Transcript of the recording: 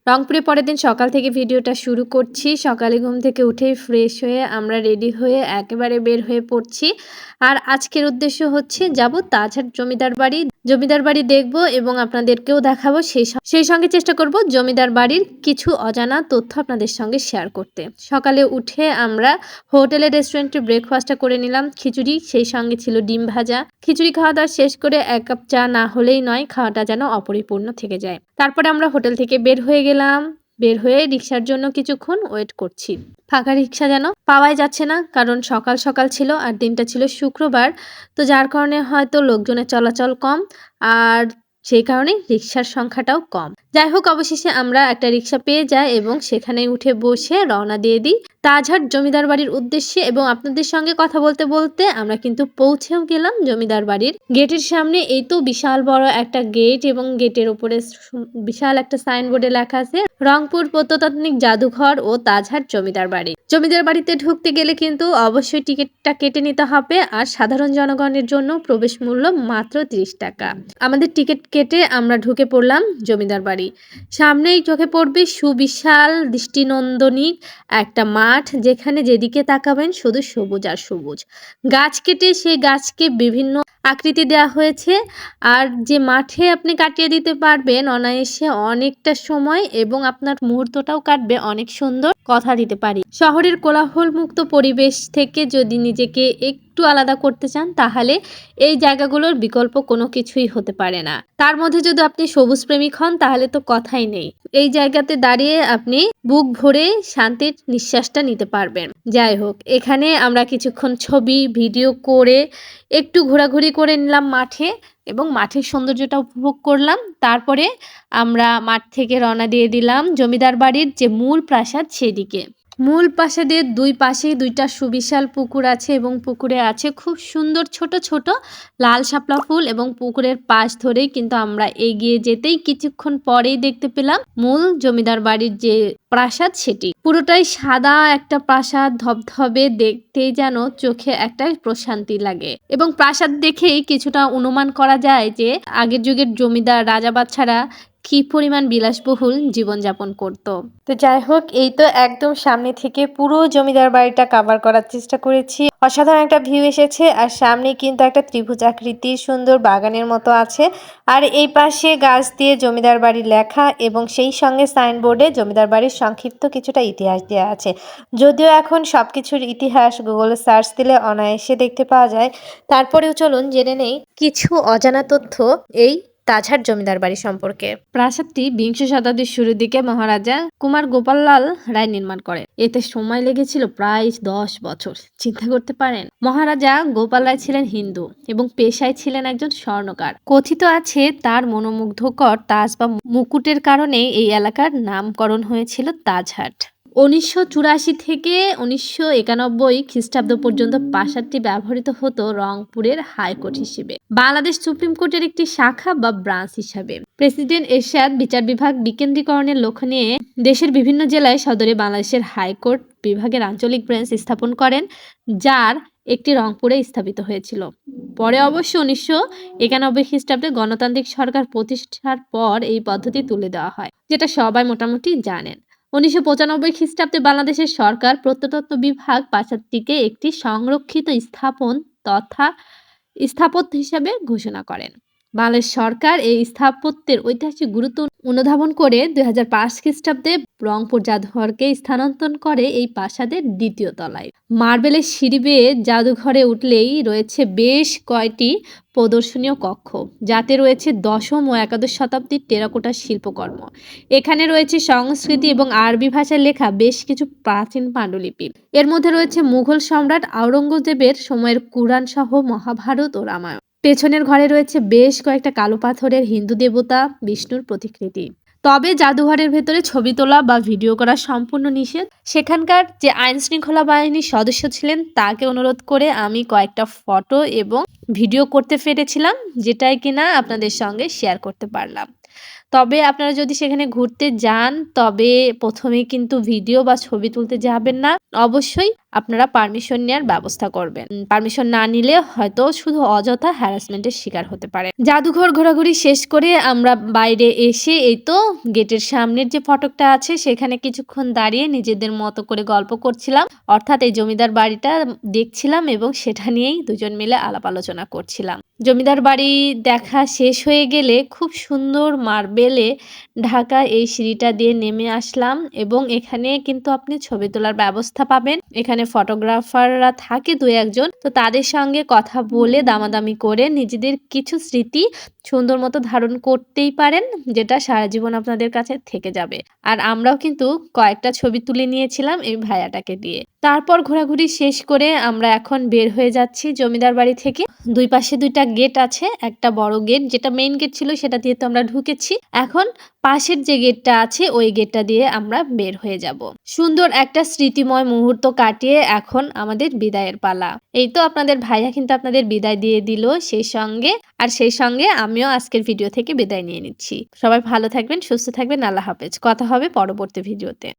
রংপুরে পরের দিন সকাল থেকে ভিডিওটা শুরু করছি। সকালে ঘুম থেকে উঠেই ফ্রেশ হয়ে আমরা রেডি হয়ে একেবারে বের হয়ে পড়ছি। আর আজকের উদ্দেশ্য হচ্ছে যাব তাজহাট জমিদার বাড়ি। জমিদার বাড়ি দেখব এবং আপনাদেরকেও দেখাবো। সেই সঙ্গে চেষ্টা করব জমিদার বাড়ির কিছু অজানা তথ্য আপনাদের সঙ্গে শেয়ার করতে। সকালে উঠে আমরা হোটেলের রেস্টুরেন্টে ব্রেকফাস্টটা করে নিলাম, খিচুড়ি, সেই সঙ্গে ছিল ডিম ভাজা। খিচুড়ি খাওয়া দাওয়া শেষ করে 1 কাপ চা না হলেই নয়, খাওয়াটা যেন অপরিপূর্ণ থেকে যায়। তারপরে আমরা হোটেল থেকে বের হয়ে গেলাম। বের হয়ে রিক্সার জন্য কিছুক্ষণ ওয়েট করছি। ফাঁকা রিক্সা যেন পাওয়াই যাচ্ছে না, কারণ সকাল সকাল ছিল আর দিনটা ছিল শুক্রবার। তো যার কারণে হয়তো লোকজনের চলাচল কম, আর সেই কারণে রিক্সার সংখ্যাটাও কম। যাই হোক, অবশেষে আমরা একটা রিক্সা পেয়ে যাই এবং সেখানে উঠে বসে রওনা দিয়ে দিই তাজহাট জমিদার বাড়ির উদ্দেশ্যে। এবং আপনাদের সঙ্গে কথা বলতে বলতে আমরা কিন্তু পৌঁছেও গেলাম জমিদার বাড়ির গেটের সামনে। এই তো বিশাল বড় একটা গেট এবং গেটের উপরে বিশাল একটা সাইনবোর্ডে লেখা আছে রংপুর প্রত্নতাত্ত্বিক জাদুঘর ও তাজহাট জমিদার বাড়ি। জমিদার বাড়িতে ঢুকতে গেলে কিন্তু অবশ্যই টিকিটটা কেটে নিতে হবে, আর সাধারণ জনগণের জন্য প্রবেশ মূল্য মাত্র 30 টাকা। আমাদের টিকিট কেটে আমরা ঢুকে পড়লাম জমিদার বাড়ি। সামনেই চোখে পড়বে সুবিশাল দৃষ্টিনন্দনী একটা মাঠ, যেখানে যেদিকে তাকাবেন শুধু সবুজ আর সবুজ। গাছ কেটে সেই গাছকে বিভিন্ন আকৃতি দেওয়া হয়েছে, আর যে মাঠে আপনি কাটিয়ে দিতে পারবেন অনায়াসে অনেকটা সময় এবং আপনার মুহূর্তটাও কাটবে অনেক সুন্দর। কথা দিতে পারি, শহরের কোলাহল মুক্ত পরিবেশ থেকে যদি নিজেকে একটু আলাদা করতে চান, তাহলে এই জায়গাগুলোর বিকল্প কোনো কিছুই হতে পারে না। তার মধ্যে যদি আপনি সবুজ প্রেমিক হন, তাহলে তো কথাই নেই। এই জায়গাতে দাঁড়িয়ে আপনি বুক ভরে শান্তির নিঃশ্বাসটা নিতে পারবেন। যাই হোক, এখানে আমরা কিছুক্ষণ ছবি ভিডিও করে একটু ঘোরাঘুরি করে নিলাম মাঠে এবং মাঠের সৌন্দর্যটা উপভোগ করলাম। তারপরে আমরা মাঠ থেকে রওনা দিয়ে দিলাম জমিদার বাড়ির যে মূল প্রাসাদ সেদিকে। মূল প্রাসাদের দুই পাশেই দুইটা সুবিশাল পুকুর আছে এবং পুকুরে আছে খুব সুন্দর ছোট ছোট লাল শাপলা ফুল, এবং পুকুরের পাশ ধরেই কিন্তু আমরা এগিয়ে যেতেই কিছুক্ষণ পরেই দেখতে পেলাম মূল জমিদার বাড়ির যে প্রাসাদ সেটি। পুরোটাই সাদা একটা প্রাসাদ, ধবধবে, দেখতেই যেন চোখে একটা প্রশান্তি লাগে। এবং প্রাসাদ দেখেই কিছুটা অনুমান করা যায় যে আগের যুগের জমিদার রাজা বাদশারা কি পরিমাণ বিলাসবহুল জীবনযাপন করত। তো যাই হোক, এই তো একদম সামনে থেকে পুরো জমিদার বাড়িটা কভার করার চেষ্টা করেছি। অসাধারণ একটা ভিউ এসেছে, আর সামনে কিন্তু একটা ত্রিভুজ আকৃতির সুন্দর বাগানের মতো আছে, আর এই পাশে গাছ দিয়ে জমিদার বাড়ি লেখা এবং সেই সঙ্গে সাইনবোর্ডে জমিদার বাড়ির সংক্ষিপ্ত কিছুটা ইতিহাস দেওয়া আছে। যদিও এখন সবকিছুর ইতিহাস গুগলে সার্চ দিলে অনায়াসে দেখতে পাওয়া যায়, তারপরেও চলুন জেনে নেই কিছু অজানা তথ্য এই তাজহাট জমিদার বাড়ি সম্পর্কে। প্রাসাদটি বিংশ শতাব্দীর শুরুর দিকে মহারাজা কুমার গোপাললাল রায় নির্মাণ করেন। এতে সময় লেগেছিল প্রায় 10 বছর। চিন্তা করতে পারেন, মহারাজা গোপাল রায় ছিলেন হিন্দু এবং পেশায় ছিলেন একজন স্বর্ণকার। কথিত আছে তার মনোমুগ্ধকর তাজ বা মুকুটের কারণে এই এলাকার নামকরণ হয়েছিল তাজহাট। 1984 থেকে 1991 খ্রিস্টাব্দ পর্যন্ত প্রাসাদটি ব্যবহৃত হতো রংপুরের হাইকোর্ট হিসেবে, বাংলাদেশ সুপ্রিম কোর্টের একটি শাখা বা ব্রাঞ্চ হিসাবে। প্রেসিডেন্ট এরশাদ বিচার বিভাগ বিকেন্দ্রীকরণের লক্ষ্য নিয়ে দেশের বিভিন্ন জেলায় সদরে বাংলাদেশের হাইকোর্ট বিভাগের আঞ্চলিক ব্রাঞ্চ স্থাপন করেন, যার একটি রংপুরে স্থাপিত হয়েছিল। পরে অবশ্য 1991 খ্রিস্টাব্দে গণতান্ত্রিক সরকার প্রতিষ্ঠার পর এই পদ্ধতি তুলে দেওয়া হয়, যেটা সবাই মোটামুটি জানেন। 1995 খ্রিস্টাব্দে বাংলাদেশের সরকার প্রত্নতত্ত্ব বিভাগ প্রাসাদটিকে একটি সংরক্ষিত স্থাপন তথা স্থাপত্য হিসাবে ঘোষণা করেন। বাংলাদেশ সরকার এই স্থাপত্যের ঐতিহাসিক গুরুত্ব অনুধাবন করে 2005 খ্রিস্টাব্দে রংপুর জাদুঘরকে স্থানান্তর করে এই প্রাসাদের দ্বিতীয় তলায়। মার্বেলের সিঁড়ি বেয়ে জাদুঘরে উঠলেই রয়েছে বেশ কয়টি প্রদর্শনীয় কক্ষ, যাতে রয়েছে দশম ও একাদশ শতাব্দীর টেরাকোটার শিল্পকর্ম। এখানে রয়েছে সংস্কৃতি এবং আরবি ভাষায় লেখা বেশ কিছু প্রাচীন পাণ্ডুলিপি। এর মধ্যে রয়েছে মুঘল সম্রাট আওরঙ্গজেবের সময়ের কুরআন সহ মহাভারত ও রামায়ণ। পেছনের ঘরে রয়েছে বেশ কয়েকটা কালো পাথরের হিন্দু দেবতা বিষ্ণুর প্রতিকৃতি। তবে জাদুঘরের ভেতরে ছবি তোলা বা ভিডিও করা সম্পূর্ণ নিষেধ। সেখানকার যে আইন শৃঙ্খলা বাহিনীর সদস্য ছিলেন তাকে অনুরোধ করে আমি কয়েকটা ফটো এবং ভিডিও করতে পেরেছিলাম, যেটাই কিনা আপনাদের সঙ্গে শেয়ার করতে পারলাম। তবে আপনারা যদি সেখানে ঘুরতে যান, তবে প্রথমে কিন্তু ভিডিও বা ছবি তুলতে যাবেন না। অবশ্যই আপনারা পারমিশন নেওয়ার ব্যবস্থা করবেন। পারমিশন না নিলে হয়তো শুধু অযথা হ্যারাসমেন্টের শিকার হতে পারে। জাদুঘর ঘোরাঘুরি শেষ করে আমরা বাইরে এসে এই তো গেটের সামনের যে ফটকটা আছে সেখানে কিছুক্ষণ দাঁড়িয়ে নিজেদের মতো করে গল্প করছিলাম, অর্থাৎ এই জমিদার বাড়িটা দেখছিলাম এবং সেটা নিয়েই দুজন মিলে আলাপ আলোচনা করছিলাম। জমিদার বাড়ি দেখা শেষ হয়ে গেলে খুব সুন্দর মার্বেলে ঢাকা এই সিঁড়িটা দিয়ে নেমে আসলাম এবং এখানে কিন্তু আপনি ছবি তোলার ব্যবস্থা পাবেন। এখানে ফটোগ্রাফাররা থাকে দু একজন, তো তাদের সঙ্গে কথা বলে দামাদামি করে নিজেদের কিছু স্মৃতি সুন্দর মতো ধারণ করতেই পারেন, যেটা সারা জীবন আপনাদের কাছে থেকে যাবে। আর আমরাও কিন্তু কয়েকটা ছবি তুলে নিয়েছিলাম এই ভাইয়াটাকে দিয়ে। তারপর ঘোরাঘুরি শেষ করে আমরা এখন বের হয়ে যাচ্ছি জমিদার বাড়ি থেকে। দুই পাশে দুইটা গেট আছে, একটা বড় গেট যেটা মেইন গেট ছিল সেটা দিয়ে তো আমরা ঢুকেছি। এখন পাশের যে গেটটা আছে ওই গেটটা দিয়ে আমরা বের হয়ে যাব। সুন্দর একটা স্মৃতিময় মুহূর্ত কাটিয়ে এখন আমাদের বিদায়ের পালা। এই তো আপনাদের ভাইয়া কিন্তু আপনাদের বিদায় দিয়ে দিল সেই সঙ্গে আমিও আজকের ভিডিও থেকে বিদায় নিয়ে নিচ্ছি। সবাই ভালো থাকবেন, সুস্থ থাকবেন, আল্লাহ হাফেজ। কথা হবে পরবর্তী ভিডিওতে।